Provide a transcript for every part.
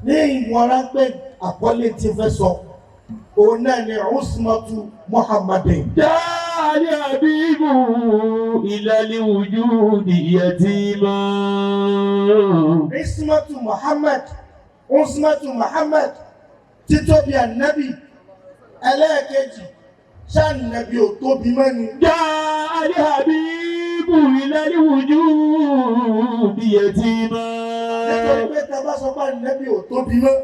ní ìwọ̀n ráńpẹ́ àkọlé tí fẹ́ sọ òun náà ni usmatu muhammadin. Dali habibu ilali wujudi yatima. Usmatu Muhammad títóbi ànábì ẹlẹ́ẹ̀kejì ṣáànàbí ò tóbi mẹ́ni. Dali habibu ilali wujudi yatima. Nítorí pé tá a bá sọ pé ànábì ò tóbi mọ́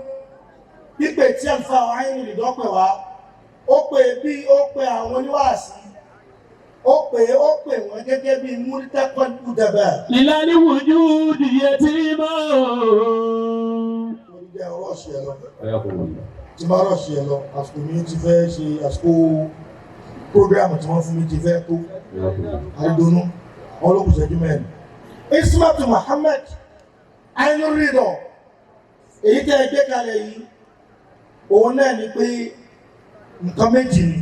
pípé tí àlùfáà wáyé ìdọ́pẹ̀ wá ó pè àwọn oníwàásí ó pè wọ́n gẹ́gẹ́ bí múrítàkọ́ ìdàbà. Ilali wujudi yatima. Jẹ́ rọ́ọ̀ṣì ẹ̀ lọ. Tí bá rọ́ọ̀ṣì ẹ̀ lọ, àsìkò mi ti fẹ́ ṣe àsìkò prógrámù tí wọ́n fún mi ti fẹ́ tó. Àìdùnnú, wọn ló kù ṣẹ́jú mẹ́rin. Ismatu Muhammad Ainurido, èyí tẹ́ ẹ gbé kalẹ̀ yìí, òun náà ni pé nǹkan méjì ni,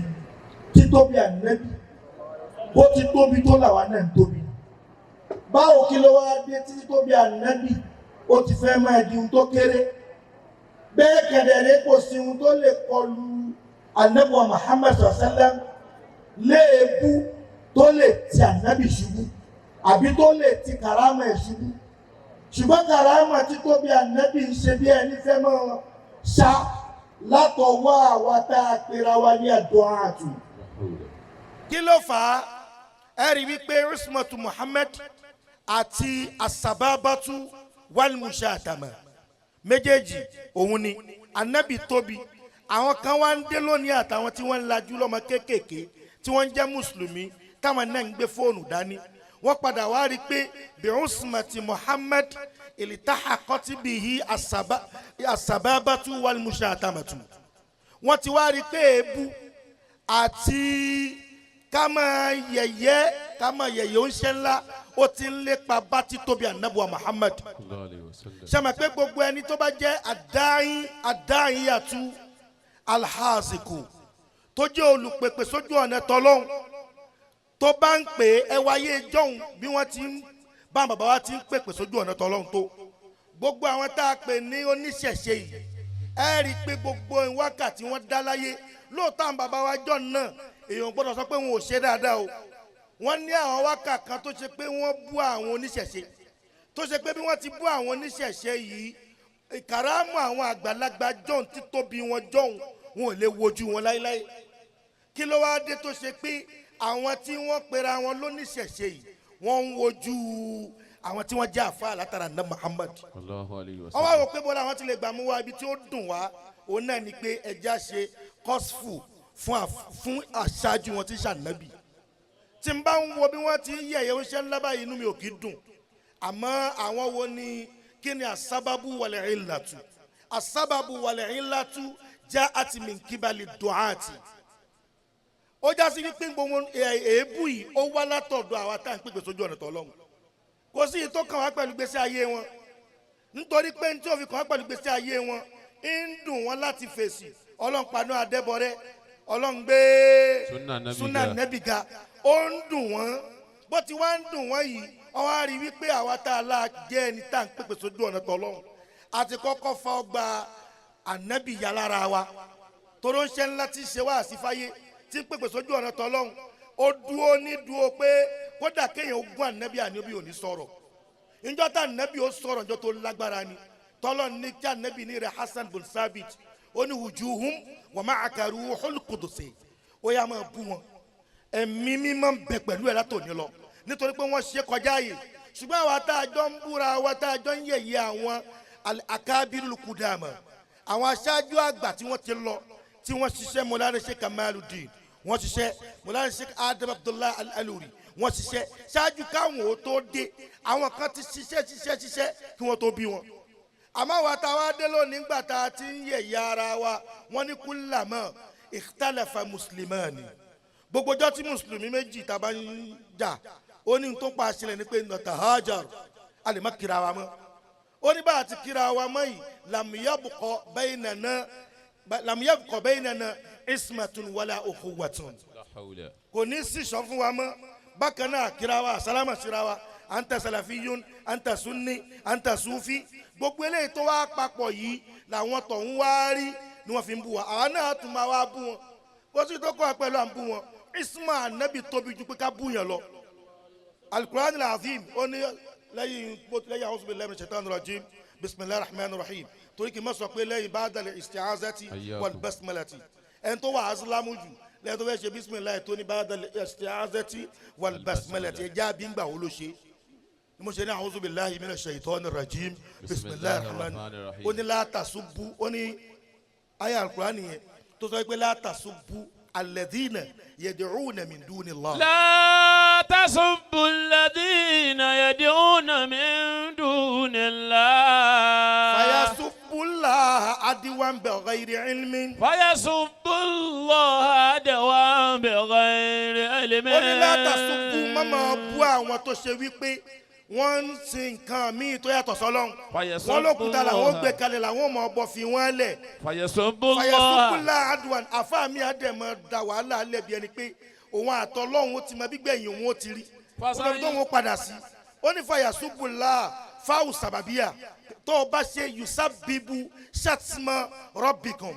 títóbi ànábì, bó ti tóbi tó làwa náà ń tóbi. Báwo kí ló wá dé títóbi ànábì, ó ti fẹ́ máa di ohun tó kéré. Bẹ́ẹ̀ kẹ̀dẹ̀rẹ́ kò sí ohun tó lè kọlu ànábì wa Muhammad sallam léèbú tó lè ti ànábì ṣubú àbí tó lè ti kàrámà ẹ̀ ṣubú. Ṣùgbọ́n kàrámà tí tó bí ànábì ń ṣe bí ẹni fẹ́ mọ́ ṣá látọwọ́ àwa tá a pera wa ní àdúràtù. Kí ló fà á? Ẹ rí wípé Usmatu Muhammad àti asababatu wal mushatama méjèèjì òun ni ànábì tóbi. Àwọn kan wá ń dé lónìí àtàwọn tí wọ́n ń lajú lọ́mọ kéékèèké tí wọ́n ń jẹ́ mùsùlùmí táwọn náà ń gbé fóònù dání. Wọ́n padà wá rí pé bí Usmati Muhammad iltahaqat bihi asababatu wal mushatamatu. Wọ́n ti wá rí pé èébú àti ká máa yẹ̀yẹ́ ó ń ṣe ńlá ó ti ń lépa bá títóbi ànábì wa Muhammad. Ṣàmà pé gbogbo ẹni tó bá jẹ́ àdáyìyàtú alhaziku tó jẹ́ olùpèpè sójú ọ̀nà tọ́lọ́hún tó bá ń pè é wáyé jọ̀hún bí wọ́n ti ń bá bàbá wa ti ń pèpè sójú ọ̀nà tọ́lọ́hún tó gbogbo àwọn tá a pè ní oníṣẹ̀ṣe yìí ẹ rí i pé gbogbo wákàtí wọ́n dá láyé lóòótọ́ àwọn bàbá wa jọ̀ náà èèyàn gbọ́dọ̀ sọ pé wọn ò ṣe dáadáa o. Wọ́n ní àwọn wákà kan tó ṣe pé wọ́n bú àwọn oníṣẹ̀ṣe tó ṣe pé bí wọ́n ti bú àwọn oníṣẹ̀ṣe yìí ìkàràmù àwọn àgbàlagbà jọ̀hún títóbi wọn jọ̀hún wọn ò lè wojú wọn láéláé. Kí ló wáá dé tó ṣe pé àwọn tí wọ́n pera wọn lóníṣẹ̀ṣe yìí wọ́n ń wojú àwọn tí wọ́n jẹ́ àfáà látara ní Muhammad. Wọ́n wá wò pé bọ́lá àwọn ti lè gbà mú wa ibi tí ó dùn wá òun náà ni pé ẹja ṣe kọ́sfù fún aṣáájú wọn tí ṣànábì. Tí n bá ń wo bí wọ́n ti yẹ̀yẹ́ oúnjẹ ńlá báyìí inú mi ò kì í dùn. Àmọ́ àwọn wo ni kí ni asábàbù wal illatu? Asábàbù wal illatu ja'at min qibali du'ati. Ó já sí wípé gbogbo èébú yìí ó wá látọ̀dọ̀ àwa tá à ń pèpè sójú ọ̀nà tọ́lọ́hun. Kò sí ìtò kan wá pẹ̀lú gbèsè ayé wọn. Nítorí pé ní tí ó fi kàn wá pẹ̀lú gbèsè ayé wọn ń dùn wọn láti fèsì. Ọlọ́run paná adébọrẹ́, Ọlọ́run gbé súnà nẹ́bì ga. Ó ń dùn wọ́n bó ti wá ń dùn wọ́n yìí wọ́n wá rí wípé àwa tá a la jẹ́ ẹni tá à ń pèpè sójú ọ̀nà tọ́lọ́hun àti kọ́kọ́ fa ọgbà ànábì yà lára wa toró ń ṣe ńlá tí ń ṣe wá àsífáyé tí ń pèpè sójú ọ̀nà tọ́lọ́hun ó dúró ní dúró pé kódà kéèyàn ogún ànábì ànábì ò ní sọ̀rọ̀ ìjọ tá ànábì ó sọ̀rọ̀ ìjọ tó lágbára ni tọ́lọ́hun ní kí ànábì ní rẹ̀ Hasan bin Sabit ó ní wujuhum wa ma'aka ruhul qudus ó yá máa bú wọn ẹ̀mí mímọ́ ń bẹ pẹ̀lú ẹ̀ látòní lọ nítorí pé wọ́n ṣe kọjá yìí ṣùgbọ́n àwa tá a jọ ń búra àwa tá a jọ ń yẹ̀yẹ́ àwọn akabirul kudama àwọn aṣáájú àgbà tí wọ́n ti lọ tí wọ́n ṣiṣẹ́ Mawlana Sheikh Kamaluddin wọ́n ṣiṣẹ́ Mawlana Sheikh Adam Abdullah Al-Aluri wọ́n ṣiṣẹ́ ṣáájú káwọn ò tó dé àwọn kan ti ṣiṣẹ́ kí wọ́n tó bí wọn. àmọ́ àwa tá a wá dé lónìí nígbà tá a ti ń yẹ̀yẹ́ ara wa wọ́n ní kullama ikhtalafa muslimani gbogbo ọjọ́ tí mùsùlùmí méjì tá a bá ń jà ó ní tó pa àṣìlẹ̀ ní pé natahajar a lè má kíra wa mọ́ ó ní bá a ti kíra wa mọ́ yìí lam yabqa baynana ismatun wala ukhuwatun kò ní sí sọ fún wa mọ́ bákan náà kíra wa sálámà síra wa anta salafiyun anta sunni anta sufi gbogbo eléyìí tó wá papọ̀ yìí làwọn tọ̀hún wá rí ni wọ́n fi ń bú wa àwọn náà tún máa wá bú wọn bó sì tó kọ́ pẹ̀lú à ń bú wọn isma anabi tóbi ju pé ká bú yẹn lọ alukur'an al-azim ó ní lẹ́yìn a'udhu billahi minash shaitanir rajim bismillahir rahmanir rahim torí kì í má sọ pé lẹ́yìn ba'dal isti'azati wal basmalati ẹni tó wà asilamu jù lẹ́yìn tó fẹ́ ṣe bisimilayi tó ní ba'dal isti'azati wal basmalati ẹja bí ń gbà wọ́n ló ṣe ni mo ṣe ní a'udhu billahi minash shaitanir rajim bismillahir rahmanir rahim ó ní la tasubbu ó ní ayé alukur'an yẹn tó sọ pé la tasubbu alladhina yad'una min dunillah. La tasubbu alladhina yad'una min dunillah. Fayasubbullaha adwan bighayri ilmin. Fayasubbullaha adwan bighayri ilmin. Ó ní la tasubbu mama bú àwọn tó ṣe wípé wọ́n ń sin nǹkan míì tó yàtọ̀ sọ́lọ́run wọ́n lókùúta làwọn gbé kalẹ̀ làwọn ọmọ ọbọ fi wọ́n lẹ̀ fàyẹ̀sọ́bùlá adùn àfáàmì àdẹ̀mọ̀ da wàhálà lẹ́bi ẹni pé òun àtọ́lọ́hún ó ti mọ gbígbẹ̀yìn òun ó ti rí òun tó ń padà sí ó ní fàyẹ̀sọ́bùlá fáwù sàbàbíà tó o bá ṣe yusabibu shatma rabbikum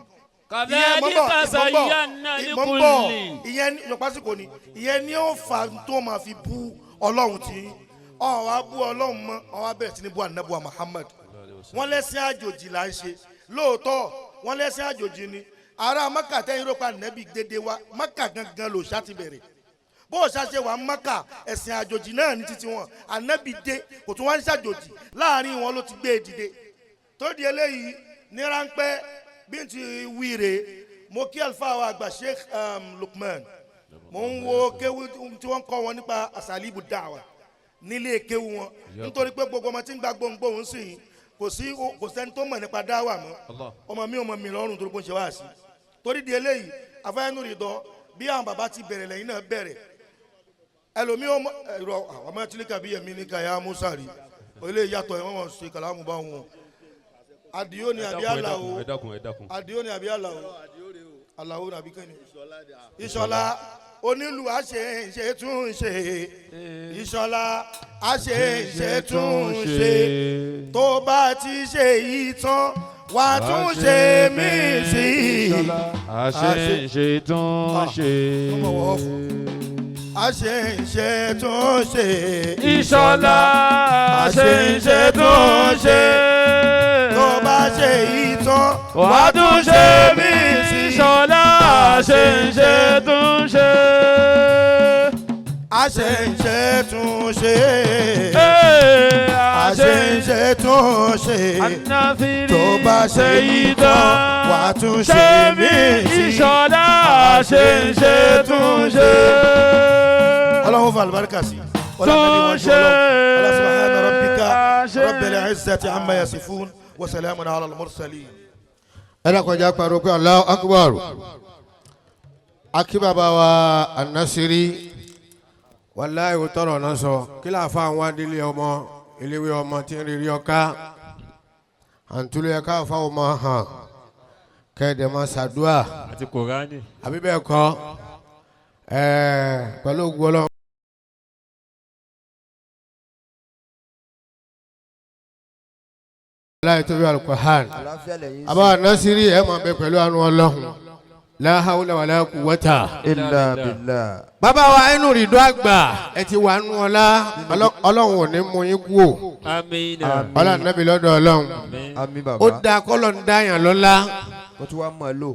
ìyẹn ni ó fà tó máa fi bú ọlọ́run tí ọ wá bú ọlọ́run mọ́ ọ wá bẹ̀rẹ̀ sí ní bú ànábùwà Muhammad wọ́n lẹ́sìn àjòjì là ń ṣe lóòótọ́ wọ́n lẹ́sìn àjòjì ni ará Maka tẹ́yìn rọ́pà nẹ́bí dédé wa Maka gangan ló ṣá ti bẹ̀rẹ̀ bó o ṣàṣe wà Maka ẹ̀sìn àjòjì náà ní títí wọn ànábì dé kò tún wá ń ṣàjòjì láàrin wọn ló ti gbé e dìde tó di eléyìí ní ráńpẹ́ bí n ti wí rè mo kí àlùfáà wa àgbà Sheikh Lukman mo ń wo kéwú tí wọ́n kọ́ wọn nípa asalibu da'wa nílé kéwú wọn nítorí pé gbogbo ọmọ tí ń gba gbóngbóhùn sí yìí kò sẹ́ni tó mọ̀ nípa dáwà mọ́ ọmọ mi lọ́rùn torí pé ó ń ṣe wá sí torí di eléyìí afẹ́nú rìndọ́ bí àwọn bàbá ti bẹ̀rẹ̀ lẹ́yìn náà bẹ̀rẹ̀ ẹlòmí ọmọ tílíkà bí yẹmi ní kàyà musa rí olè yàtọ̀ ẹ̀ wọ́n ṣe kàlámù bá wọn àdìyó ni àbí àlàó àdìyó ni àbí àlàó àlàó nàbí kẹ́ni ìṣọ̀lá onílù àṣẹ tún ṣe ìṣọ̀lá àṣẹ tún ṣe tó bá ti ṣe yìí tán wà tún ṣe mí sí àṣẹ tún ṣe àṣẹ tún ṣe ìṣọ̀lá àṣẹ tún ṣe tó bá ṣe yìí tán wà tún ṣe mí sí ìṣọ̀lá àṣẹ tún ṣe àṣẹ tún ṣe àṣẹ tún ṣe tó bá ṣe yìí tán wà tún ṣe mí sí ìṣọ̀lá àṣẹ tún ṣe. اللهم فعل البركة ولا سبحان ربك رب العزة عما يصفون وسلام على المرسلين. أنا كنت أقول الله أكبر أكبر بابا النصري والله يطلع نصو كلا فان وادي اليوم اللي يوم تيري يوكا أنتوا يوكا فاو ما ها كده ما سدوا أبي بيكو pẹ̀lú gbọ́lọ́. láì tóbi Al-Qur'an àbá Nasiri ẹ̀ máa bẹ pẹ̀lú àánú Ọlọ́run la hawla wala quwwata illa billah. bàbá wa inú rìndó àgbà ẹ ti wà nù ọlá Ọlọ́run ò ní mú yín kú o. àmín. ọlá nàbí lọ́dọ̀ Ọlọ́run. àmín bàbá. ó dáa kọ́lọ́ ń dáyàn lọ́lá. ó tún wá mọ̀ ọ́ lò.